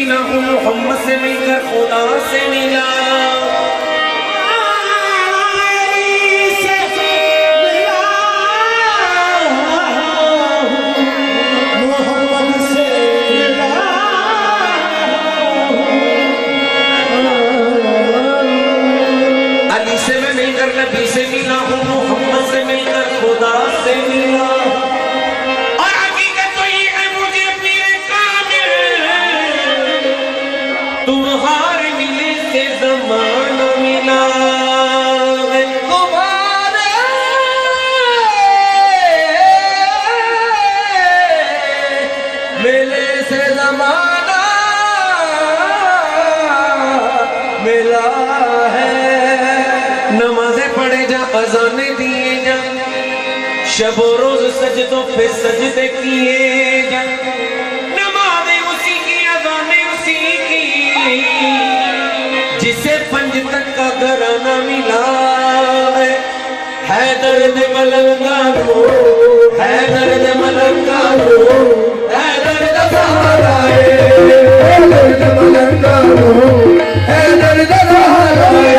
मिला हूँ, मोहम्मद से मिलकर खुदा से मिला। अली से मैं मिलकर नबी से मिला हूँ, मोहम्मद से मिलकर खुदा से मिला। और हकीकत तो ये है मुझे पीरे कामिल तुम्हारे मिले से ज़माना मिला। तुम्हारे मिले से ज़माना मिला है। नमाज़ें पढ़े जा, अज़ाने दिए जा, शब रोज सजदों पे सजदे किए जा। नमाज़ें उसी की, अज़ाने उसी की, जिसे पंज तक का घराना मिला है। दर्द मलंगानो, है दर्द मलंगानो, है दर्द सहाराए, है दर्द मलंगानो, है दर्द सहाराए।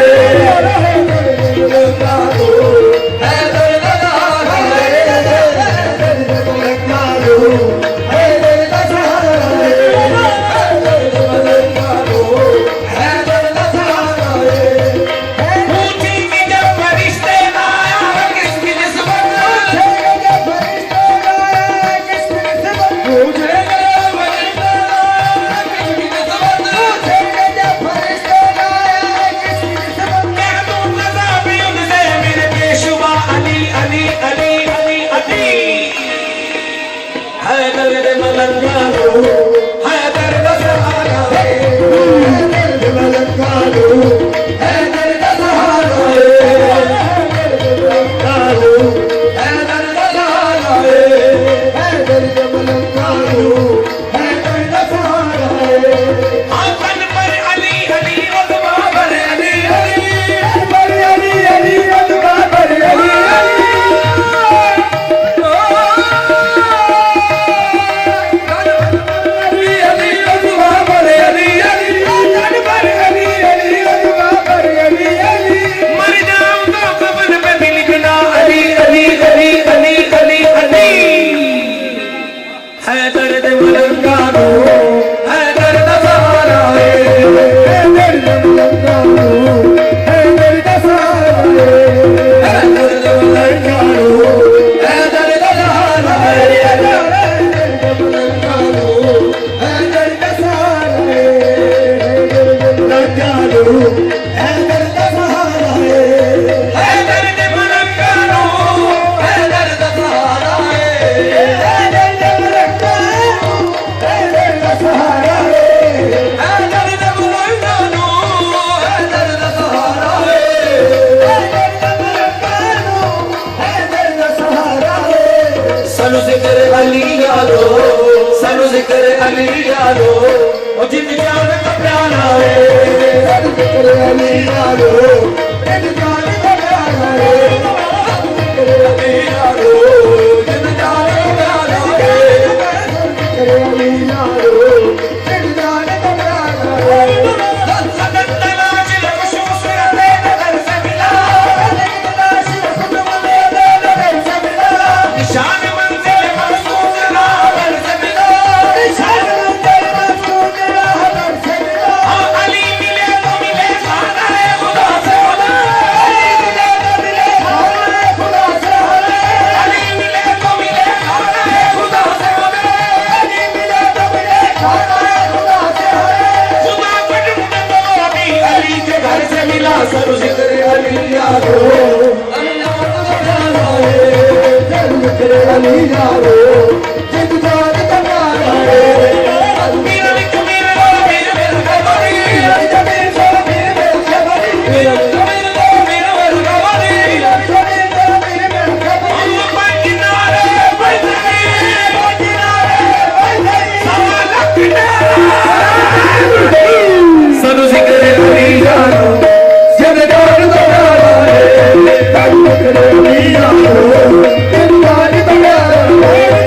Hey!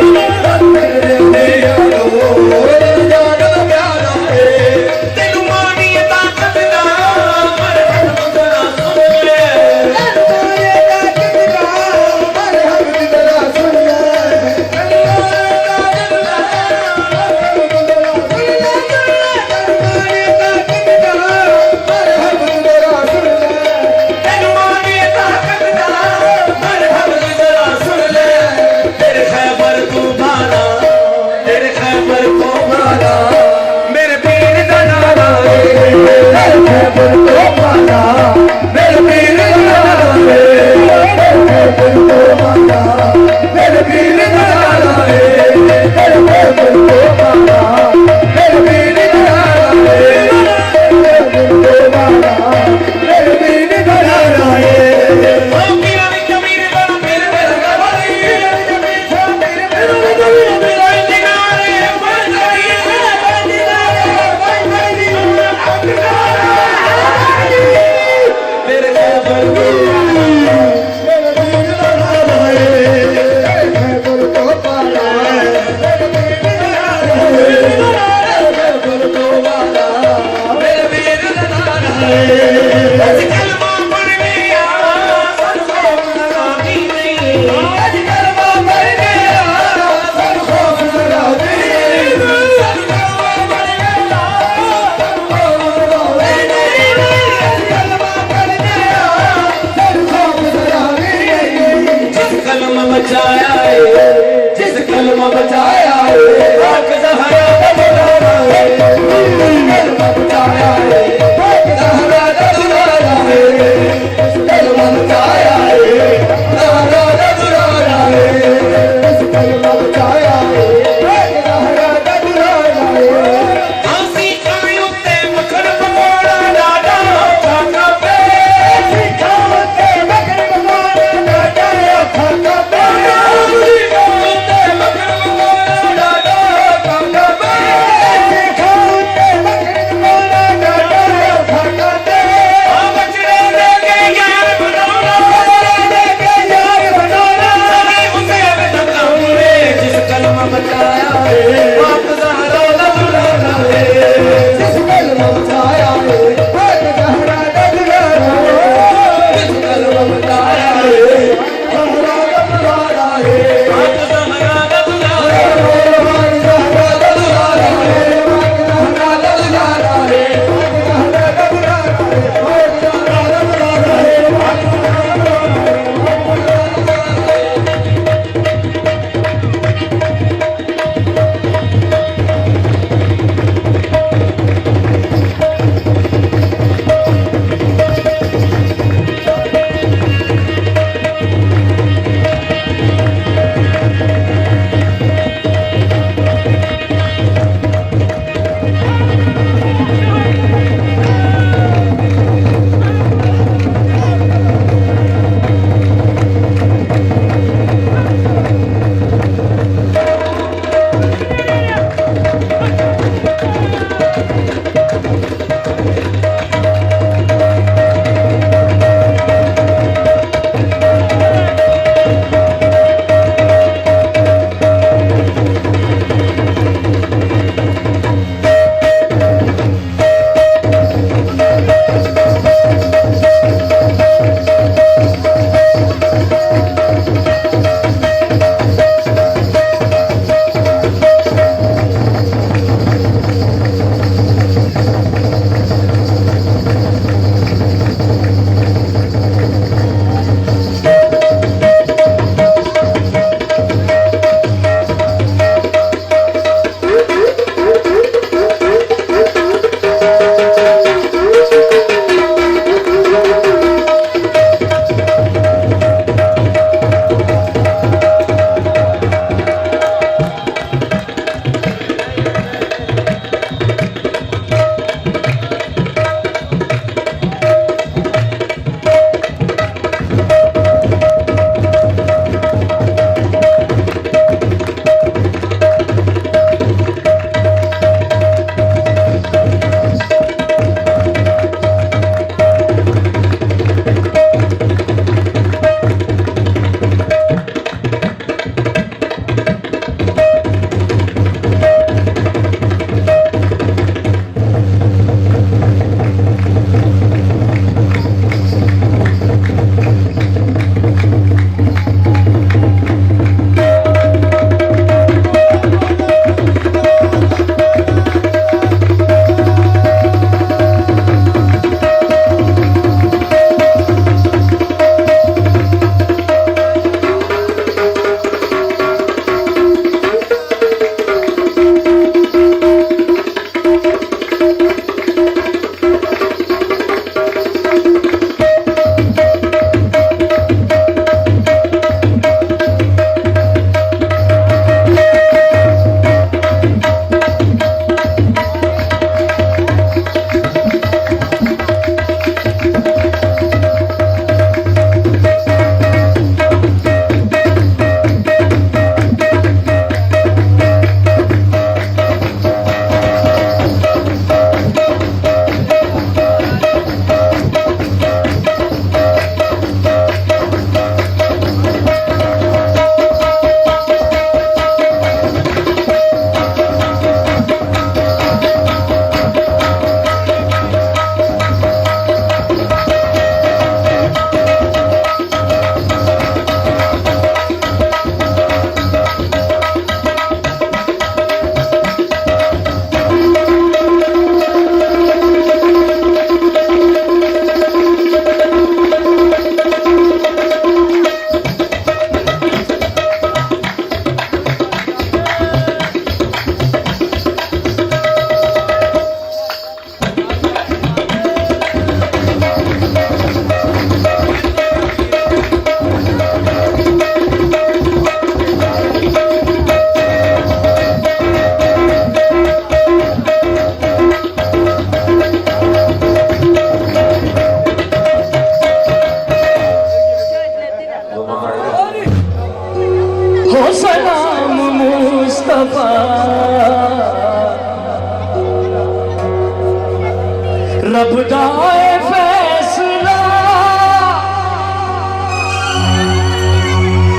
रब दा ए फैसला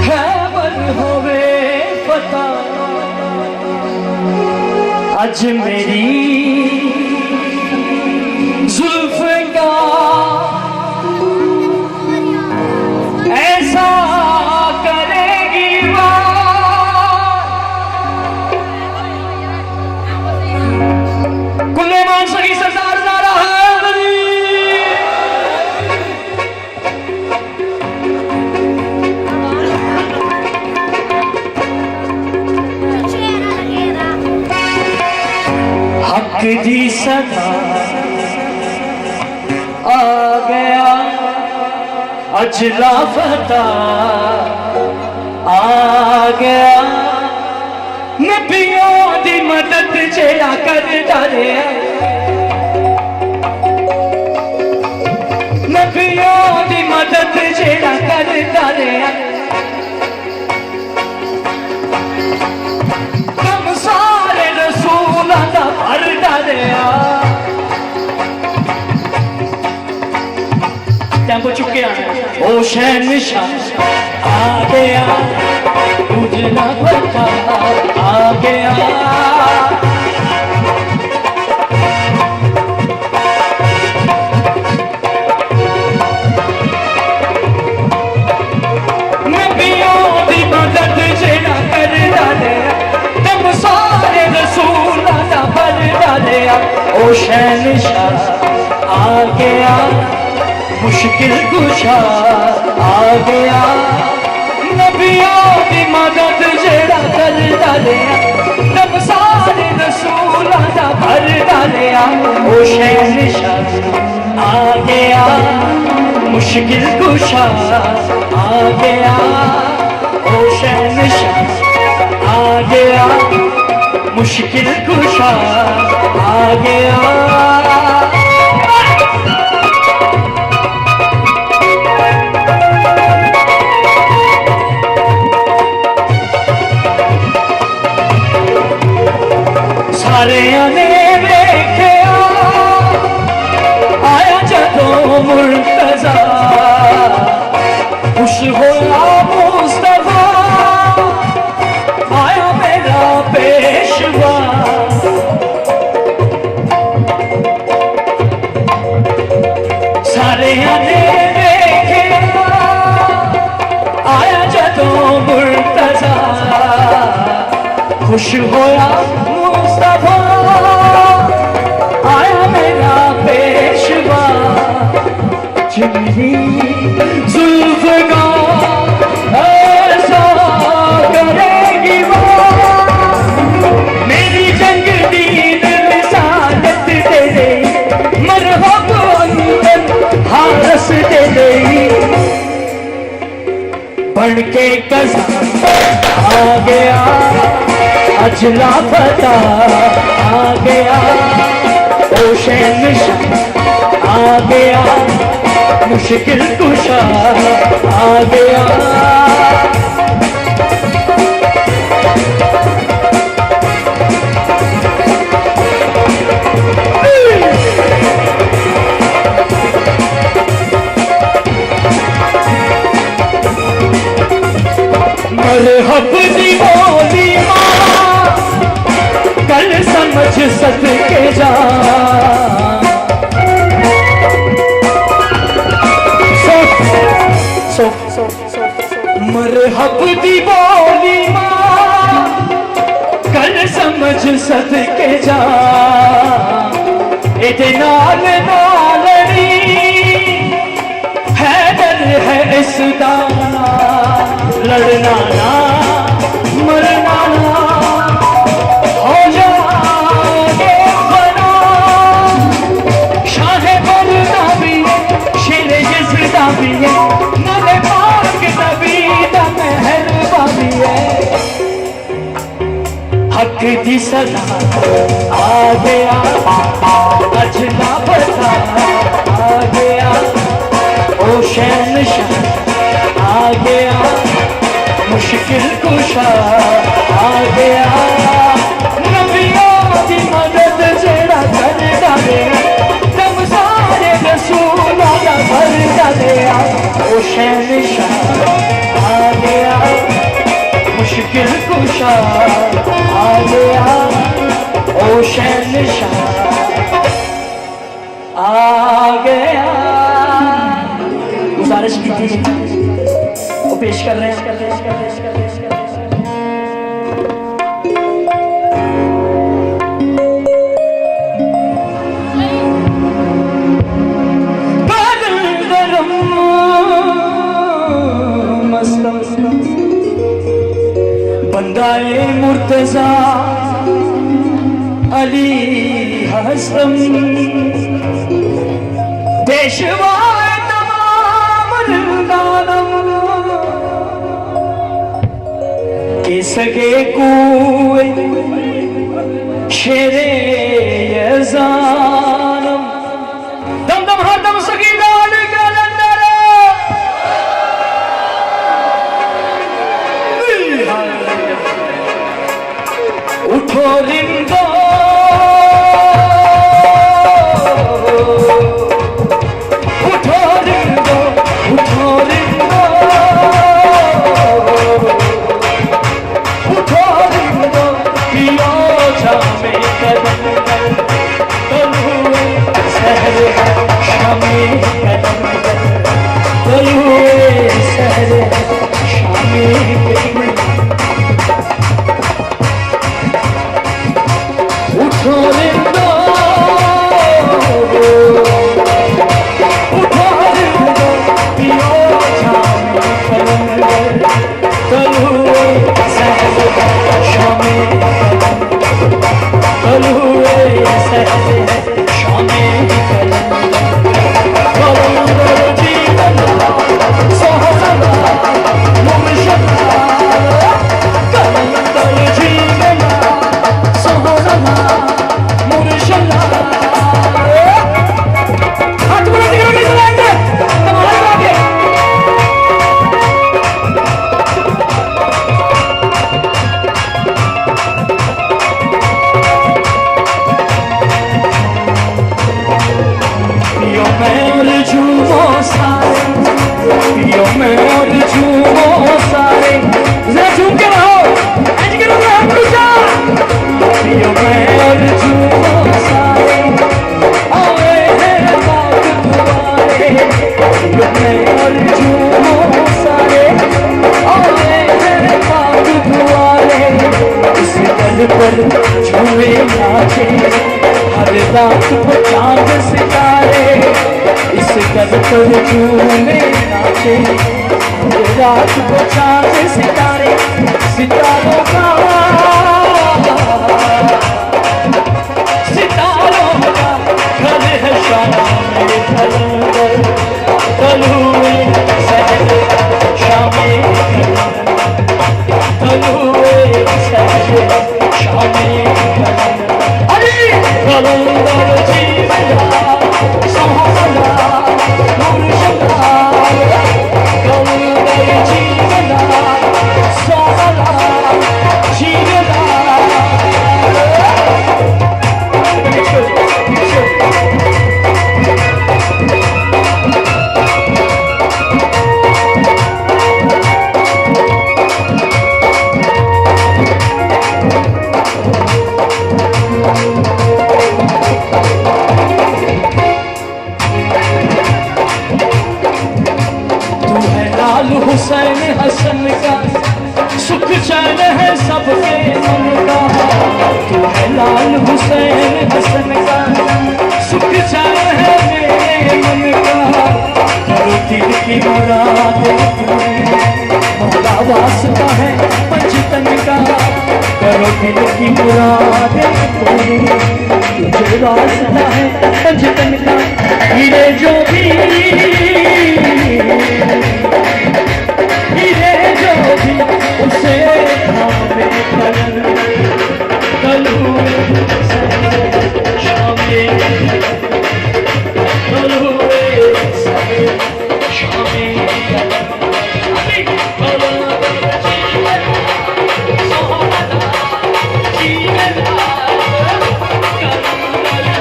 है मन होवे पता अज मेरी जुल्फ का ऐसा करेगी कुल्ले मान सही सरदार नारा है हक दी सदा आ गया अज लापता आ गया नबियों दी मदद जेड़ा करदा रहा नबियों दी मदद जेड़ा करदा रहा कम सारे रसूलां दा भरदा रहा टेंपो चुके ओ शहनशाह आ गया उजला पता आ गया नबियों दी मदद जेड़ा करदा रहा तब सारे रसूलां दा भरदा रहा ओ शहनशाह आ गया मुश्किल कुशा आ गया नबियों की मदद जेड़ा करदा रहा तब सारे रसूलां दा भरदा रहा ओ शहनशाह आ गया मुश्किल कुशा आ गया ओ शहनशाह आ गया मुश्किल कुशा आ गया सारे ने वेख्या आया जदों मुर्तजा खुश होया मुस्तफा आया मेरा पेशवा सारे ने वेख्या आया जदों मुर्तजा खुश होया मुस्तफा आया मेरा पेशवा जिंदगी जुल्फ का ऐसा करेगी वो मेरी जंग दीन रिसालत दे दे मरहब अंदर हारस दे दे बन के कसम आ गया अज लापता आ गया ओ शहनशाह आ गया मुश्किल कुशा आ गया मरहब दी बोली कल समझ सदके जा मरहब दी बोली मां कल समझ सदके जा इहदे नाल नालड़ी है डर है इसदा लड़ना ना मरना ना हो जाओगे बना शाह बलदा भी है शेर यज़दा भी है नाले पाक नबी दा मेहरबा भी है हक दी सदा आ गया अज लापता आ गया ओ शहनशाह आ गया मुश्किल कुशा आ गया नबियों की मदद जेड़ा करदा रहा तब गया ओ शहंशाह आ गया, मुश्किल कुशा आ गया ओ शहंशाह आ गया। गुजारिश की थी वो पेश कर रहे हैं। बंदाए मुर्तजा अली हसन पेशवाए तमाम रिंदानम के सगे कुए शेरे यज़ानम दम दम हर दम सगी लाल कलंदर उठो रिंदो उठो रिंदो उठो रिंदो उठो रिंदो पियो जामे कदम कल हुए सहर शामे कदम कल हुए सहर शामे कदम उठो रिंदो उठो रिंदो पियो जामे कलंदर कल हुए सहर शामे कल हुए सहर शामे कलंदर जीवन सोहरा मुमशला कलंदर जीवन सोहरा मुमशला हाथ बुलंद करो नहीं चलाएंगे तुम्हारे आगे पियो मैं और झूमो सारे पियो मैं और झूमो सारे जरा झूम के रहो आज के लोग हम खुशा पियो मैं और झूमो सारे आए हैं बात तुम्हारे पियो मैं और झूमो सारे आए हैं बात तुम्हारे इस दल पर झूमे नाचे हर रात को चांद सितारे इस दल पर झूमे नाचे हर रात को चांद सितारे सितारों का घर है शामे कलंदर कल हुए सहर शामे कल हुए सहर शामे कलंदर जीवना सोहरा मुर्शदा कलंदर जीवना सोहरा जीवना हुसैन हसन का सुख चैन है सबके मन का तू है लाल हुसैन हसन का सुख चैन है मेरे मन का करो दिल की मुराद पूरी मौला वास्ता है पंचतन का करो दिल की मुराद पूरी तुझे वास्ता है पंचतन का हीरे जो भी उसे थामे कल हुए शामे कल हुए शामे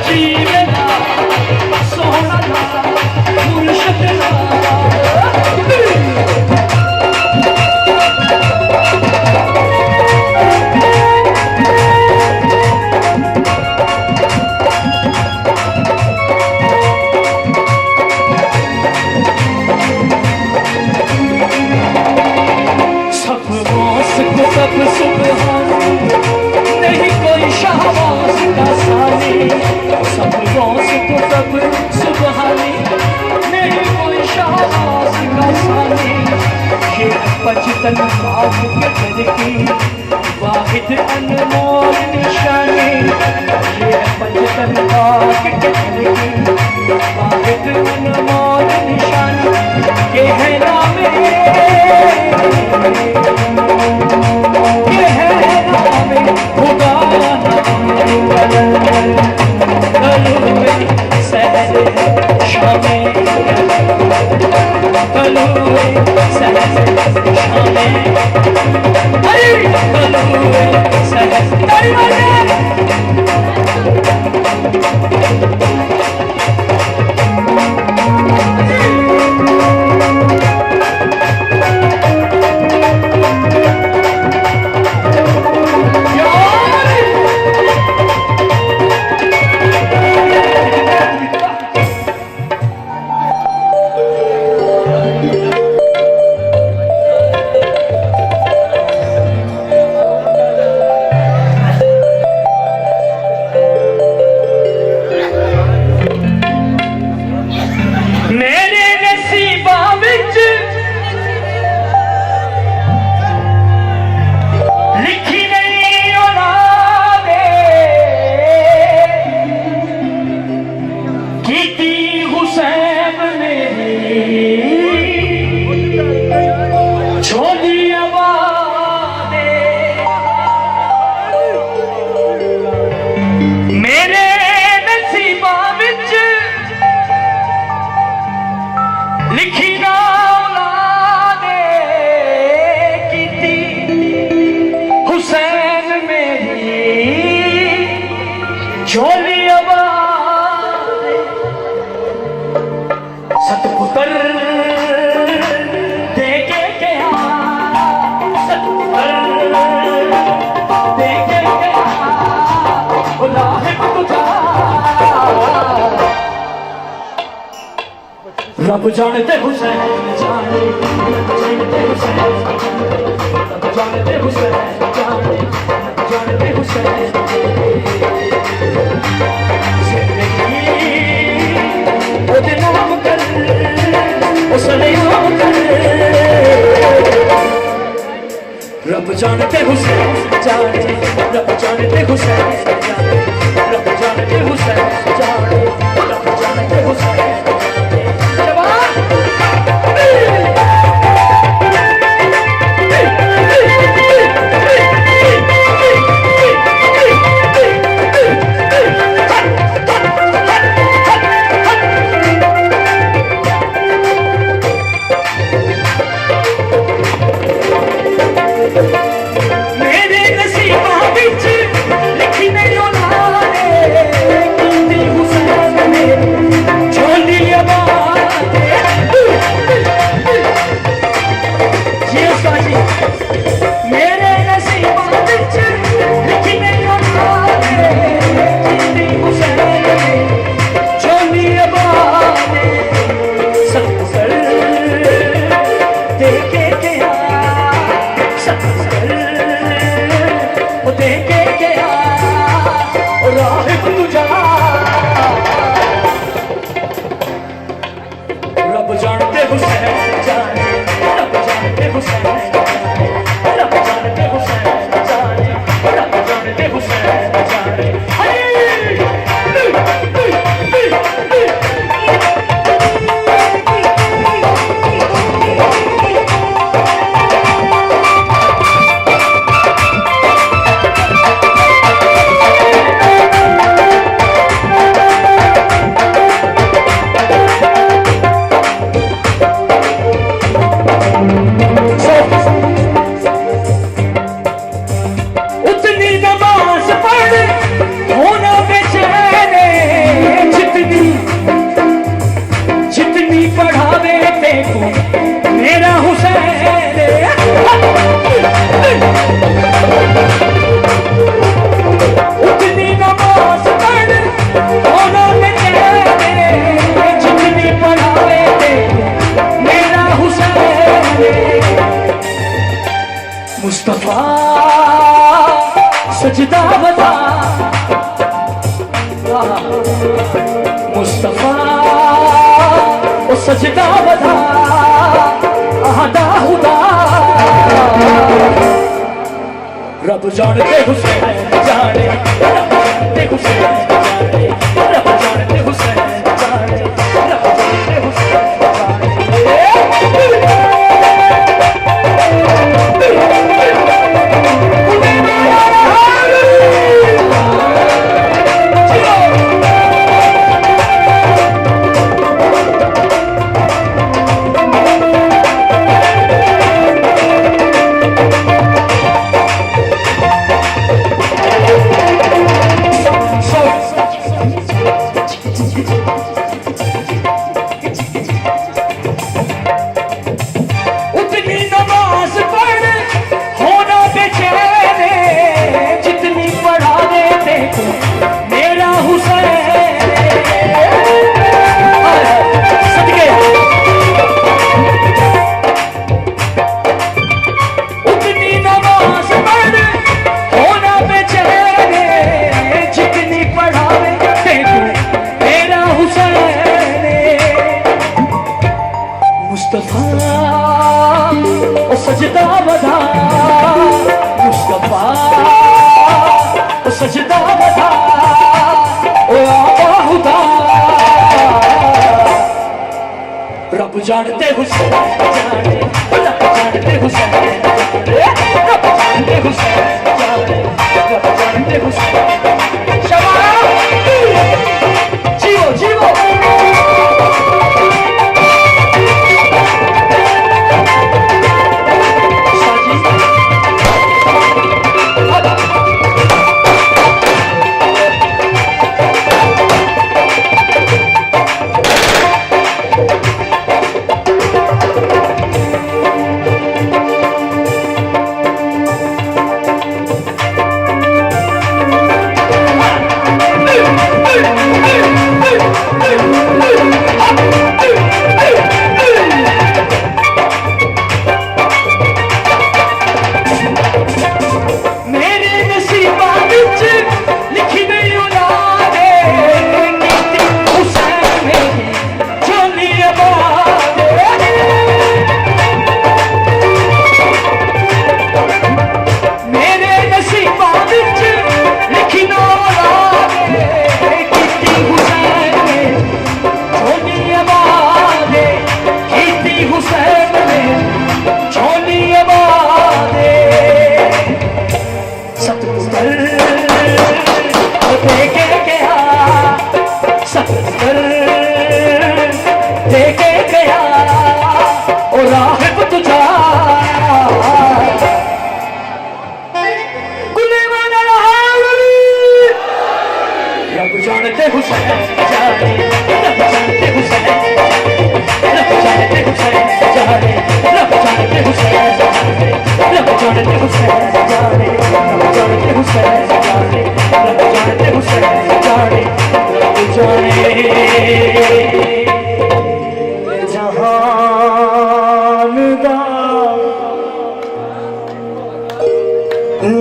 जीवन सोहना मुर्शद पंजतन पाक के दर की वाहिद अनमोल निशानी, ये है पंजतन पाक के दर की वाहिद अनमोल निशानी, ये है नामे, ये है नामे खुदा कलुए सहज शामे, कलुए सहज शामे, अरे कलुए सहज तारी वाले रब जानते हुसैन जाने, रब जानते हुसैन, रब जानते हुसैन जाने, रब जानते हुसैन जिंदगी ओदे नाम कर, उसने नाम कर, रब जानते हुसैन जाने, रब जानते हुसैन जाने, रब जानते हुसैन जाने, रब जानते हुसैन मुस्तफा सजदा बता, मुस्तफा ओ सजदा बता, अहदा हुदा रब जानते हुसैन जाने, रब जानते हुसैन जाने, रब जानते हुसैन जाने, रब जानते हुसैन जानते हुसैन जाने, रब जानते हुसैन जाने, रब जानते हुसैन जाने, रब जानते हुसैन जीवो जीवो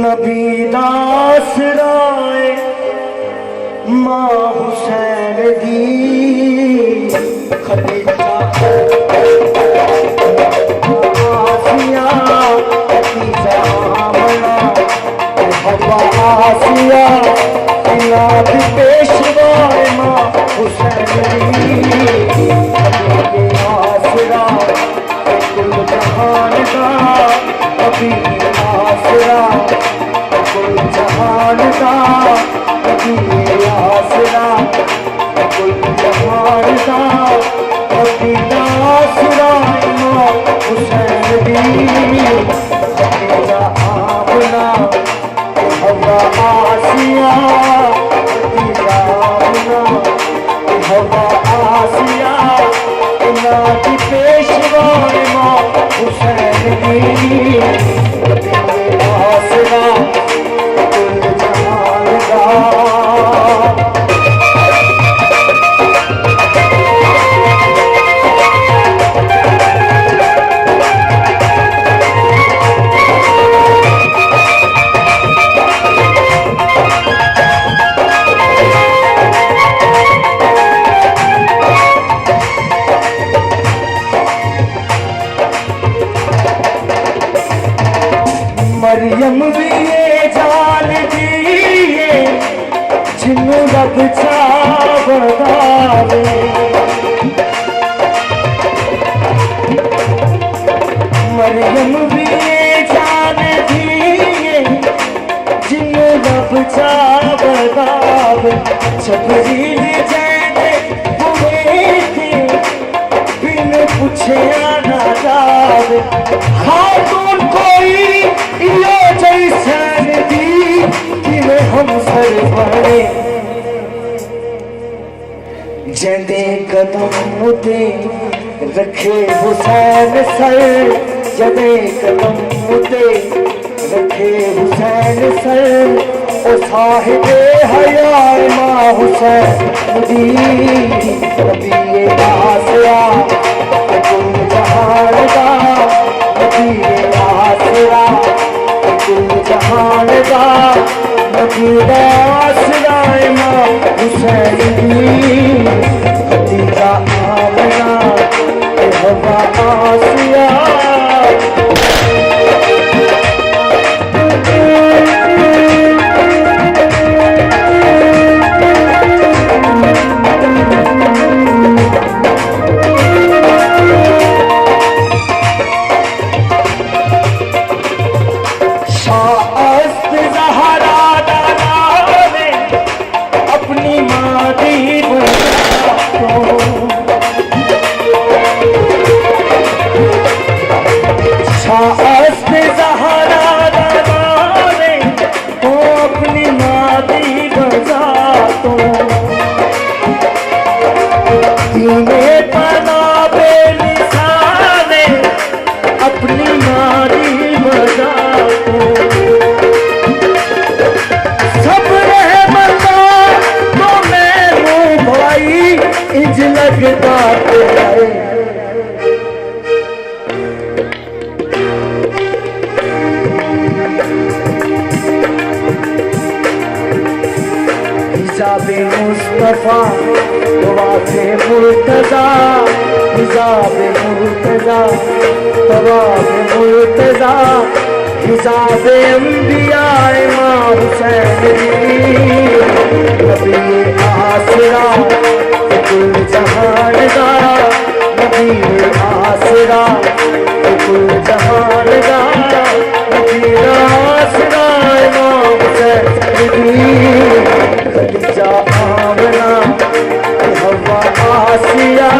नबी दास राय मां हुसैन दी खदीजा आसिया खदीजा आमना हवा आसिया इलाद पेशवाए मां हुसैन दी आसरा कुल जहान का अभी आसरा कुल जहान का अभी आसरा कुल जहान का अभी आसरा मां हुसैन दी खदीजा आमना हवा आसिया खदीजा आमना हवा आसिया इलाद पेशवाए मां हुसैन दी आसरा कुल जहान का मरियम भी चावदावे मरियम भी जान दिए जिन रब चावदावे जबरील जैसे हुए थे बिन पूछे ना जावे खातून कोई यो जैसन दी कि मैं हम सर पड़े जंदे कदम मुते रखे हुसैन सर जंदे कदम मुते रखे हुसैन सर ओ साहिबे हया मां हुसैन दी नबी आसरा कुल जहान दा नबी आसरा कुल जहान दा नबी आसरा मां हुसैन दी खदीजा आमना हवा आसिया हिजाबे मुस्तफा तवाफे मुर्तजा हिजाबे मुर्तजा तवाफे मुर्तजा हिजाबे अंबिया मां हुसैन नबी आसरा कुल जहान दा नबी आसरा कुल जहान दा नबी आसरा मां हुसैन खदीजा आमना हवा आसिया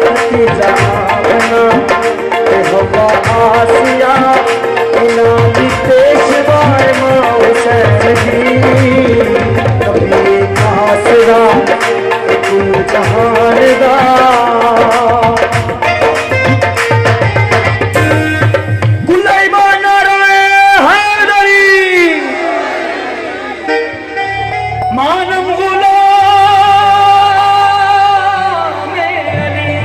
खदीजा आमना हवा आसिया इनाम पेशवाए मां हुसैन दी नबी आसरा कुल जहान दा मानम गुलाम अली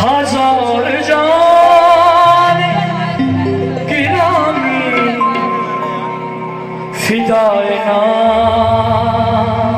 हजार जान गिरामी फिदाए नाम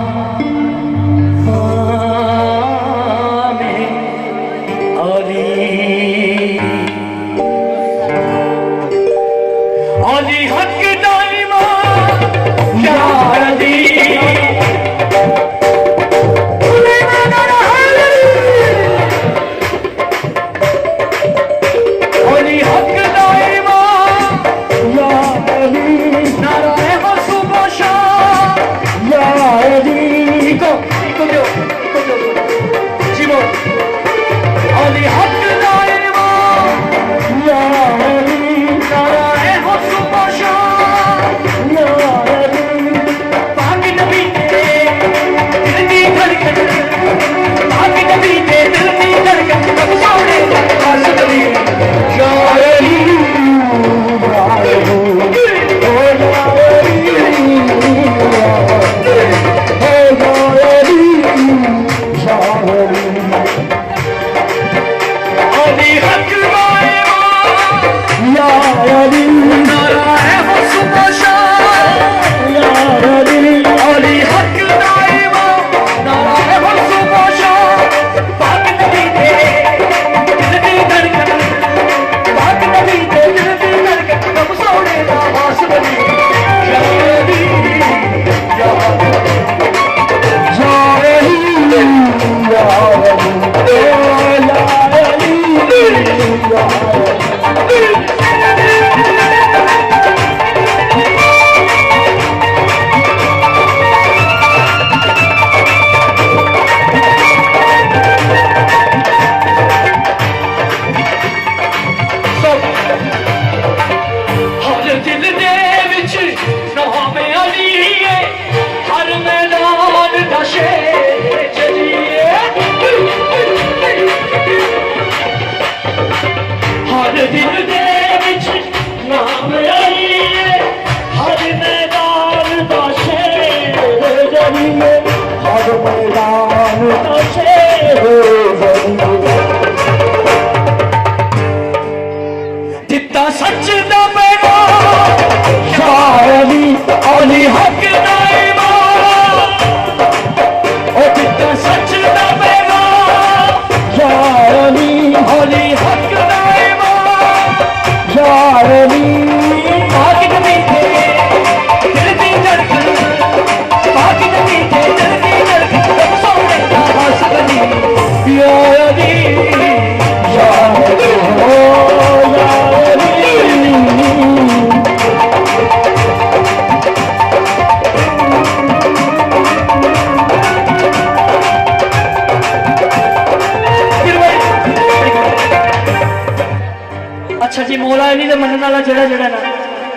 वाला जेड़ा जेड़ा ना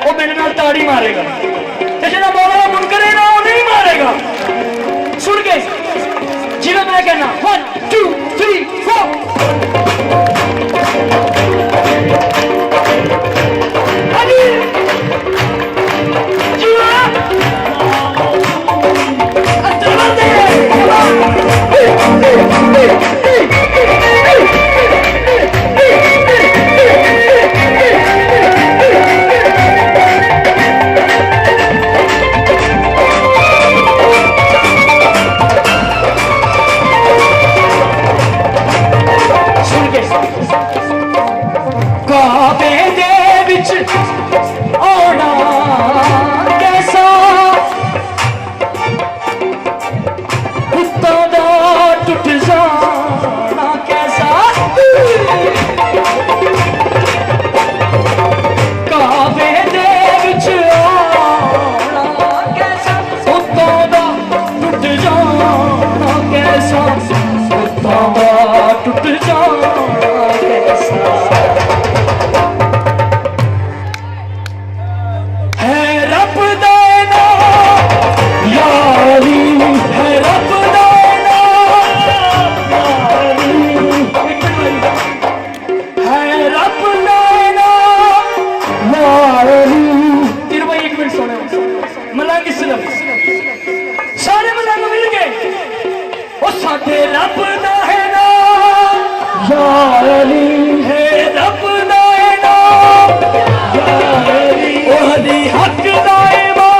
वो मेरे नाल ताड़ी मारेगा ते जेड़ा मौला मुनकर है ना वो नहीं मारेगा। सुन के जिवें मैं कहना 1 2 3 4 अली जीवा काबे दे विच आना कैसा उत्तों दा टुट जाना कैसा काबे दे विच आना कैसा उत्तों दा टुट जाना कैसा उत्तों दा टुट जाना कैसा सारे मलंग मिल गए वो साडे रब दा है ना यार अली है रब दा है ना यार अली ओहदी हक दा है मां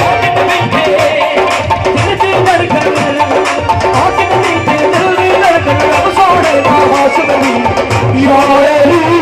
आके बैठे दिल दी धड़कन आके बैठे दिल दी धड़कन रब सोने दा वास्ते यार अली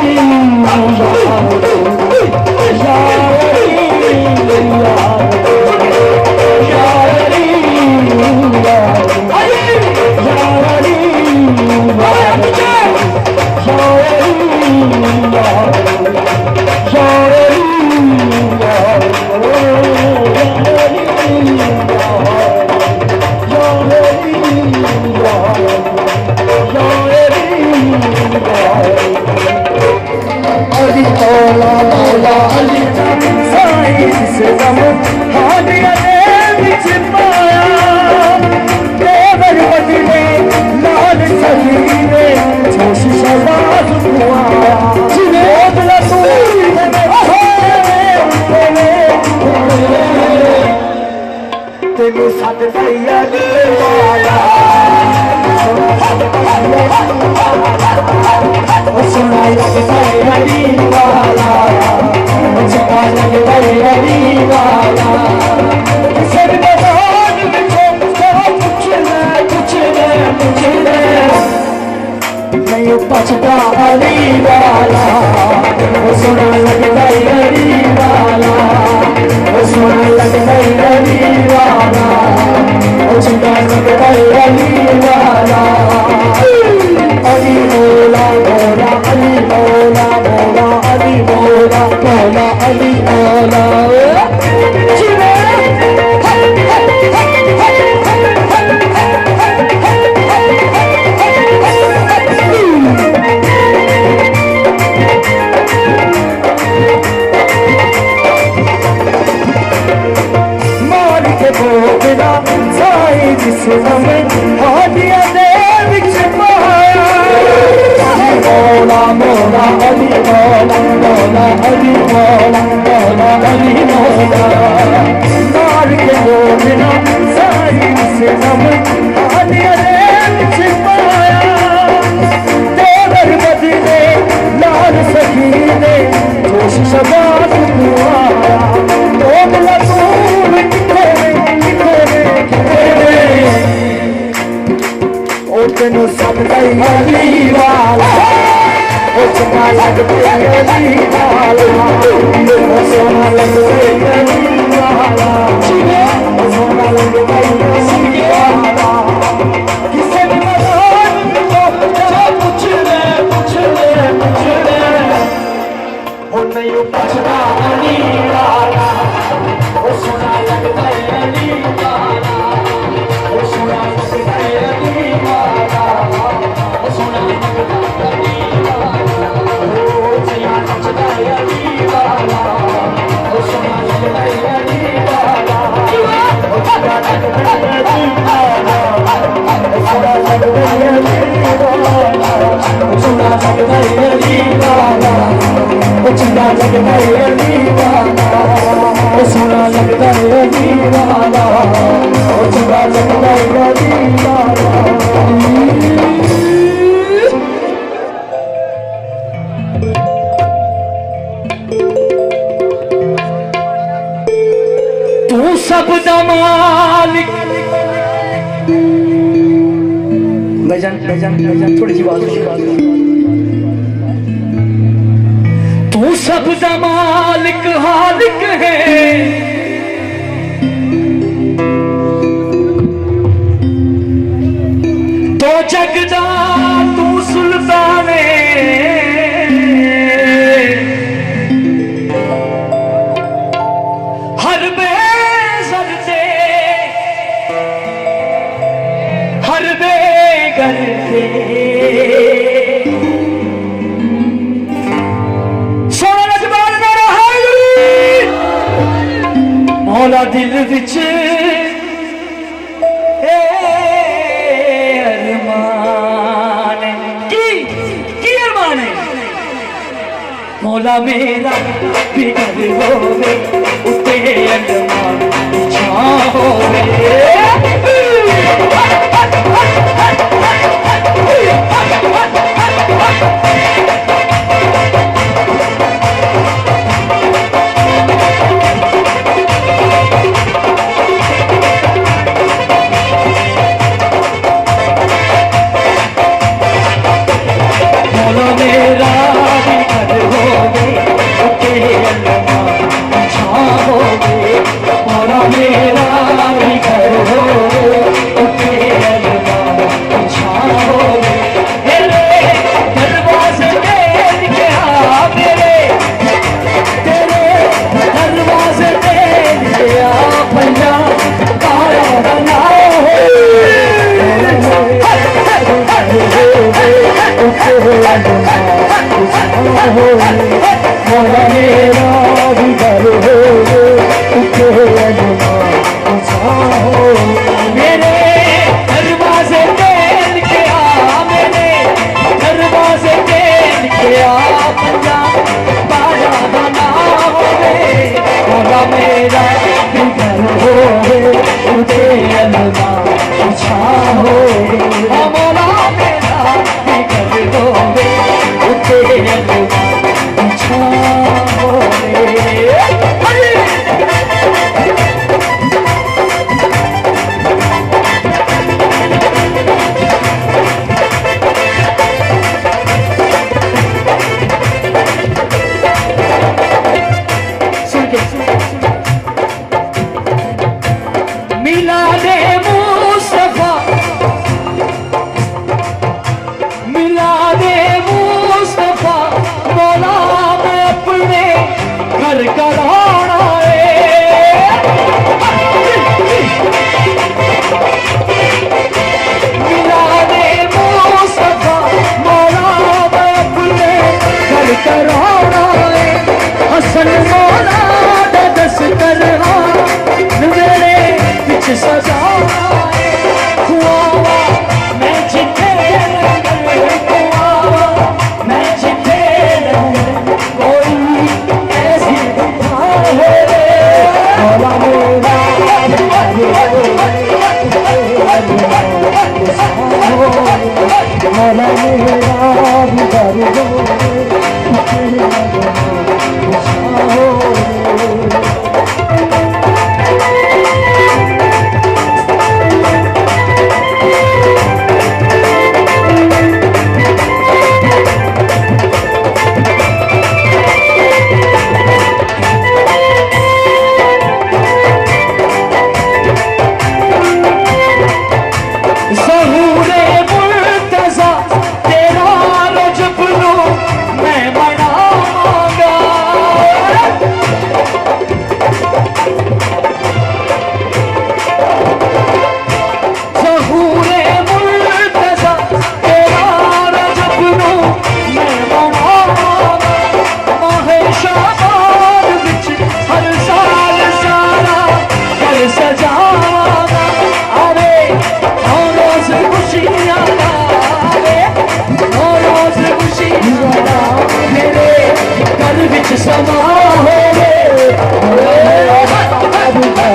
बचता अली वाला सोना लगता अली वाला सोना लगता अली वाला चिंता लगता अली वाला अली मौला मौला अली मौला मौला अली मौला मौला अली मौला तेनू सब अली वाला चंगा लगता अली वाला सोना लगता अली वाला सोना लगता अली वाला किसे भी पूछ ले वो नहीं पूछना अली वाला सोना लगता अली वाला सोना लगता अली वाला सोना लगता अली वाला लगता है अली वाला, वो चंगा लगता है अली वाला, वो सोना लगता है अली वाला, वो चंगा लगता है अली वाला। तू सब दा मालिक, भाईजान थोड़ी सी बात, तू सब दा मालिक हालिक है, तो जगदा तू सुल्तान हर बेसर से हर बेघर से सोना लजमान मेरा है मौला दिल विच अरमान की अरमान है मौला मेरा बिगर होवे उते अरमान छावे तेरा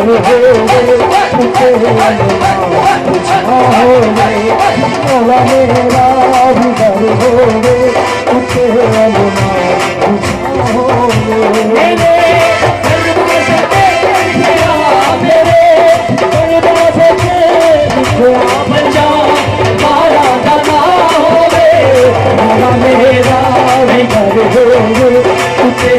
घर हो उठे मौला मेरा भी घर हो उठे मेरे दरवाजे पे मेरे दरवाजे पे बचा मारा दाना होवे मौला मेरा भी घर हो उठे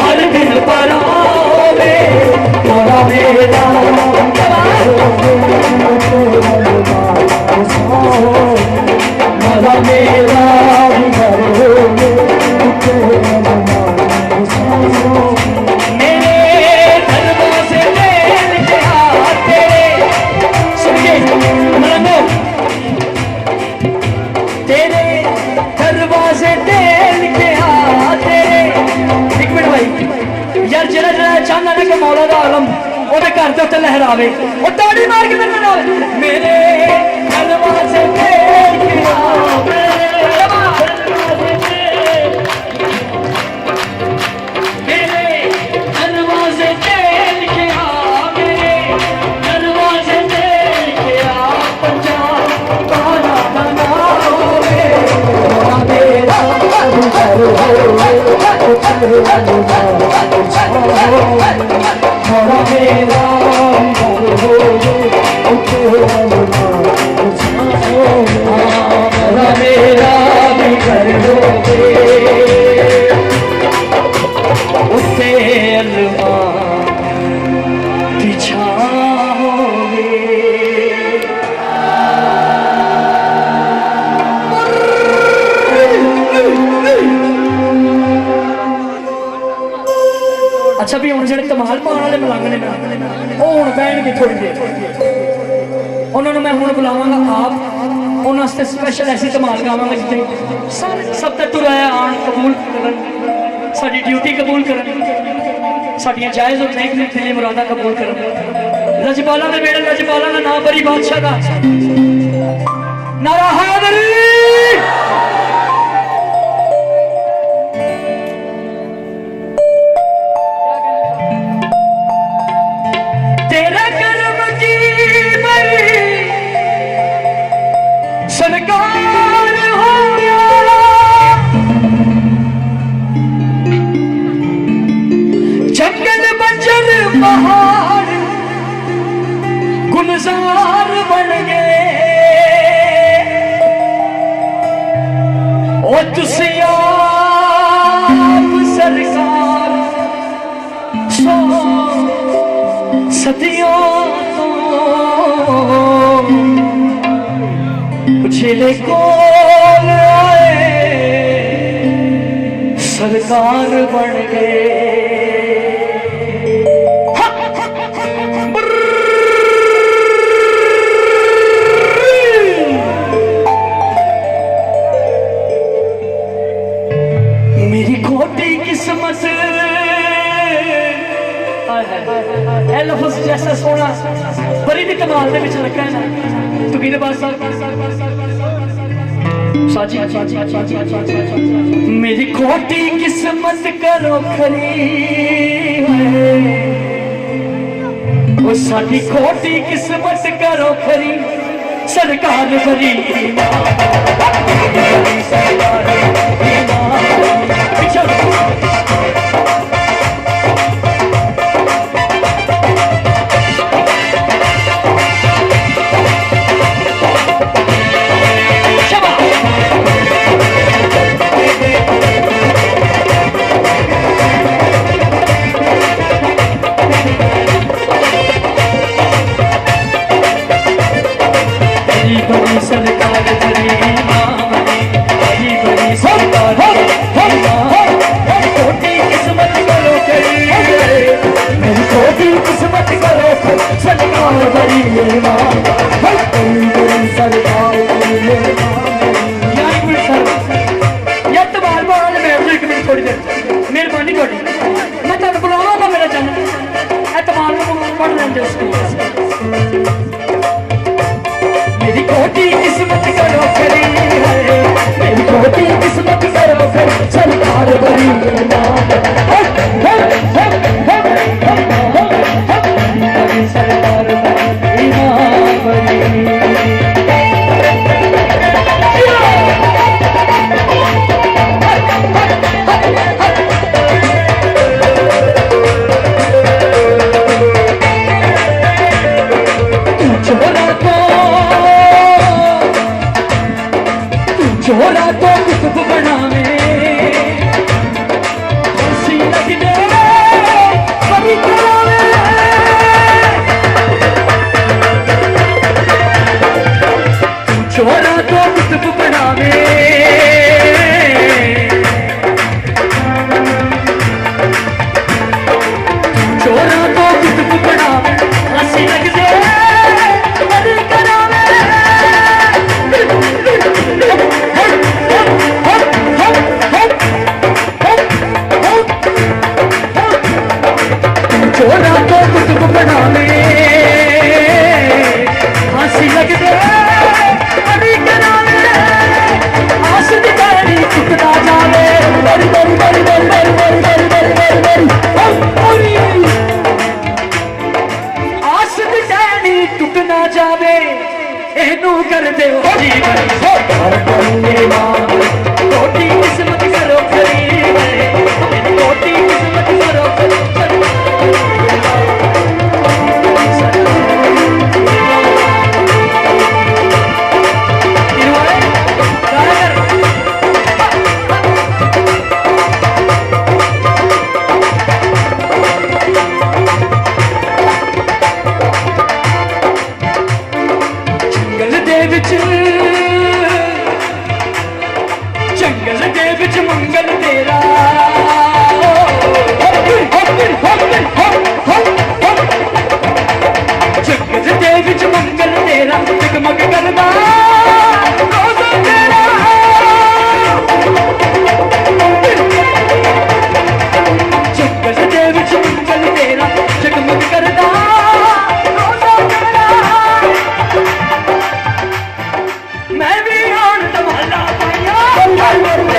हर दिन पर मौला मेरा मौला मेरा मेरे दरवाजे लेके आते सुनिए तेरे दरवाजे लेके आते एक मिनट भाई यार जरा जरा चाहना ना कि मौला दा आलम ओदे घर दे उत्ते लहरावे ओ ताड़ी मार के लहरावे मेरे दरवाजे लेके आवे अच्छा भी हम जो धमाल पाने वाले मलंग ने वो हूँ बहन थोड़ी देर उन्होंने मैं हूँ बुलावागा आप उन्होंने स्पैशल ऐसी धमाल गावागा जितने सब तक टुराया आन कबूल कर साड़ी ड्यूटी कबूल कर साड़ियाँ जायज़ और नेक नेक दिली मुरादा कबूल कर लजपाला ने मेरे लजपाला का नाम बड़ी बादशाह का नारा हैदरी गुलजार बन गए ओ तुसी आप सरकार सो सदियों तो पिछले कोल आए सरकार बन गए जैसा सोना बड़ी भी कमाल दे विच लगा है ना तू की बात साची मेरी खोटी किस्मत करो खरी वो साडी खोटी किस्मत करो खरी सरकार बड़ी सरकार सरकार बड़ी बड़ी सरकार छोटी किस्मत करो मेरी छोटी किस्मत करो सरकार बड़ी सरकार थोड़ी देर मेहरबानी थोड़ी मैं तुम बुलावा मेरा चैनल एतबार पढ़ लेंगे मेरी छोटी किस्मत करो खरी है मेरी छोटी किस्मत करो खरी सरकार बड़ी सरकार छोरा तो कुतुब बनावे खुशी लग दे कभी करावे छोरा तो कुतुब बनावे छोरा तो कुतुब बनावे हंसी लग दे छोरा तो कुतुब बनावे हंसी लग दे अभी करावे आस दिखाई टुकड़ा जावे बड़ी बड़ी बड़ी बड़ी बड़ी बड़ी बड़ी बड़ी बड़ी बड़ी आस दिखाई टुकड़ा जावे एनू कर दे जीवन छोटी किस्मत करो खरी छोटी किस्मत करो खरी जंगल दे विच मंगल तेरा जंगल दे विच मंगल तेरा जगमग करदा रोज़ा तेरा जंगल दे विच मंगल तेरा जगमग करदा रोज़ा तेरा मैं भी आन तमाला पाया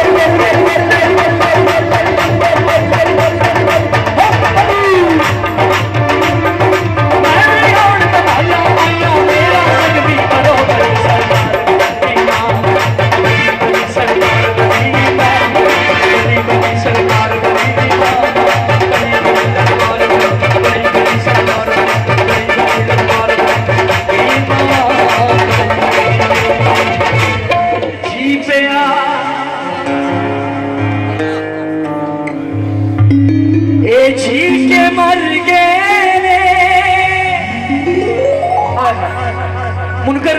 मुनकर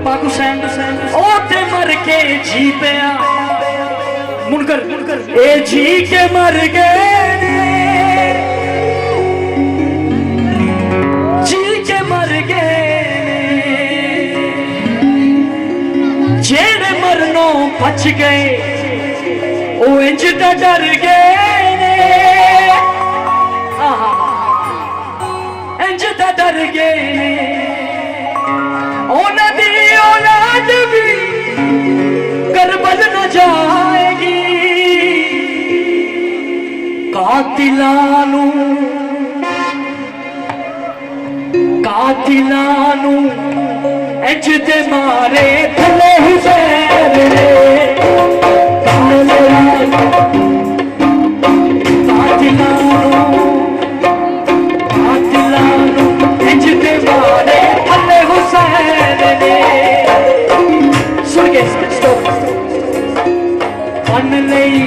पाक हुसैन ओते मर के जी पिया मुनकर ए जी के मर गए जी के मर गए जेड़े मरनों बच गए ओ इंज डर गए इंज डर गए औलाद भी करबल न जाएगी कातिलानू इंज दे मारे थले हुसैन ने इंज दे मारे थले हुसैन ने सुन के स्टॉप मन लई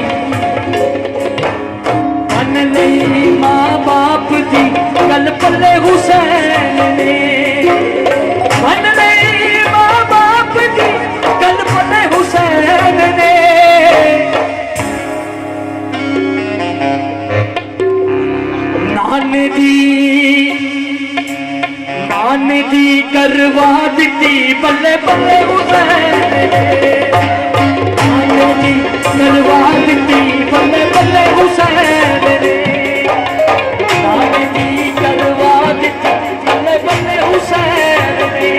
मां बाप दी गल पल्ले हुसैन ने मन लई मां बाप दी गल पल्ले हुसैन ने नान दी करवा दिती बल्ले बल्ले हुसैन ने नान दी करवा दिती बल्ले बल्ले हुसैन ने नान दी करवा दिती बल्ले बल्ले हुसैन ने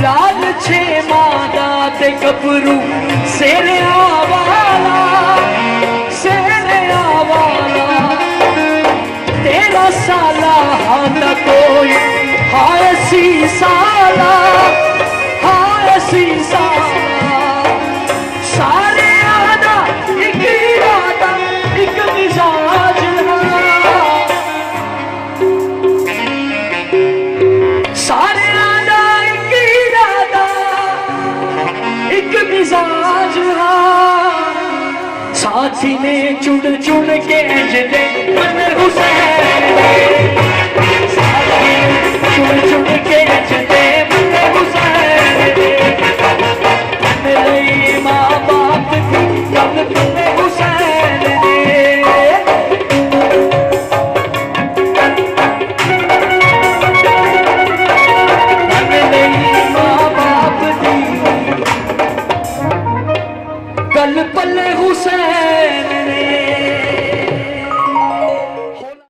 लाल छे मादा ते गबरू सेने आवाला तेरा साला हादा कोई हाय सी साला सारे आदा एक इरादा एक मिजाज सारे आदा एक इरादा एक मिजाज साथी ने चुन चुन के इंज दे मन हुसैन